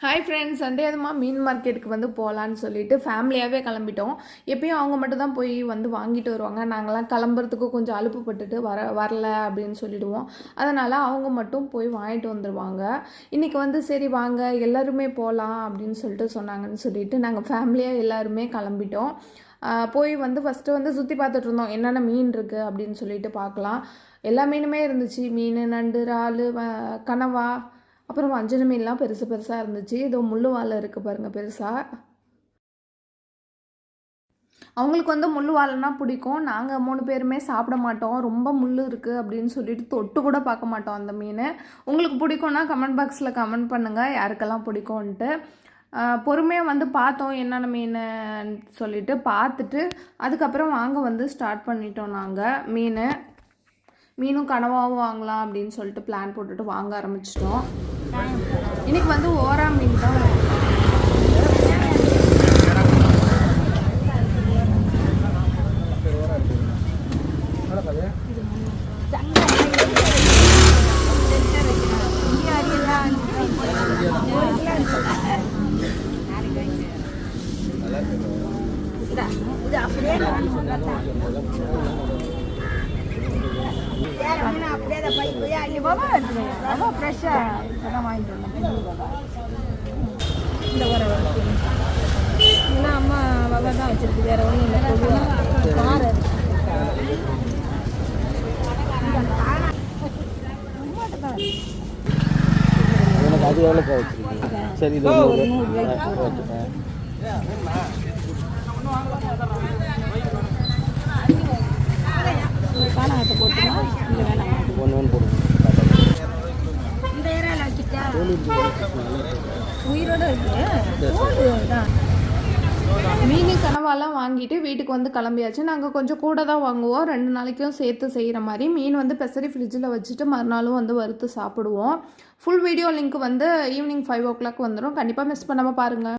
Hi friends, Sunday அதுமா மீன் மார்க்கெட்டுக்கு வந்து போகலான்னு சொல்லிட்டு ஃபேமிலியாகவே கிளம்பிட்டோம். எப்பயும் அவங்க மட்டும் தான் போய் வந்து வாங்கிட்டு வருவாங்க. நாங்களாம் கிளம்புறதுக்கு கொஞ்சம் அலுப்புப்பட்டுட்டு வரல அப்படின்னு சொல்லிடுவோம். அதனால் அவங்க மட்டும் போய் வாங்கிட்டு வந்துடுவாங்க. இன்றைக்கி வந்து சரி வாங்க எல்லாருமே போகலாம் அப்படின்னு சொல்லிட்டு சொன்னாங்கன்னு சொல்லிட்டு நாங்கள் ஃபேமிலியாக எல்லாருமே கிளம்பிட்டோம். போய் வந்து ஃபஸ்ட்டு வந்து சுற்றி பார்த்துட்டு இருந்தோம், என்னென்ன மீன் இருக்குது அப்படின்னு சொல்லிட்டு பார்க்கலாம். எல்லா மீனுமே இருந்துச்சு. மீன், நண்டு, இறால், கனவா, அப்புறம் வஞ்சன மீன்லாம் பெருசு பெருசாக இருந்துச்சு. இதோ முள்ளு வாழை இருக்குது பாருங்கள் பெருசாக. அவங்களுக்கு வந்து முள் வாழைனா பிடிக்கும். நாங்கள் 3 பேருமே சாப்பிட மாட்டோம். ரொம்ப முள் இருக்குது அப்படின்னு சொல்லிட்டு தொட்டு கூட பார்க்க மாட்டோம் அந்த மீன். உங்களுக்கு பிடிக்கும்னா கமெண்ட் பாக்ஸில் கமெண்ட் பண்ணுங்கள் யாருக்கெல்லாம் பிடிக்கும்ன்ட்டு. பொறுமையாக வந்து பார்த்தோம் என்னென்ன மீன் சொல்லிட்டு பார்த்துட்டு அதுக்கப்புறம் வாங்க வந்து ஸ்டார்ட் பண்ணிட்டோம். நாங்கள் மீனும் கனவாகவும் வாங்கலாம் அப்படின்னு சொல்லிட்டு பிளான் போட்டுட்டு வாங்க ஆரம்பிச்சிட்டோம். இன்னைக்கு வந்து ஓரா மீன் தான் அப்படியே அதை பைக்கு அள்ளி பாபா எடுத்துக்கோங்க. ரொம்ப ஃப்ரெஷ்ஷாக இப்போதான் வாங்கிட்டு வந்தோம். இந்த உர ஏன்னா அம்மா பாபா தான் வச்சுருக்கு, வேறு ஒன்றும் இல்லை. காரை எனக்கு அது எவ்வளோக்கா வச்சுருக்கீங்க? சரி, இது ஒரு 100 காணாங்கத்தை போட்டுமா இல்லை வேணாம்? ஒன்று போடுங்க. இந்த ஏரியாவில் வச்சுட்டா உயிரோடு இருக்குது தான். மீன் கனவாலாம் வாங்கிட்டு வீட்டுக்கு வந்து கிளம்பியாச்சு. நாங்கள் கொஞ்சம் கூட தான் வாங்குவோம், 2 நாளைக்கும் சேர்த்து செய்கிற மாதிரி. மீன் வந்து பெசரி ஃப்ரிட்ஜில் வச்சுட்டு மறுநாளும் வந்து வறுத்து சாப்பிடுவோம். ஃபுல் வீடியோ லிங்க் வந்து ஈவினிங் 5 o'clock வந்துடும். கண்டிப்பாக மிஸ் பண்ணாமல் பாருங்கள்.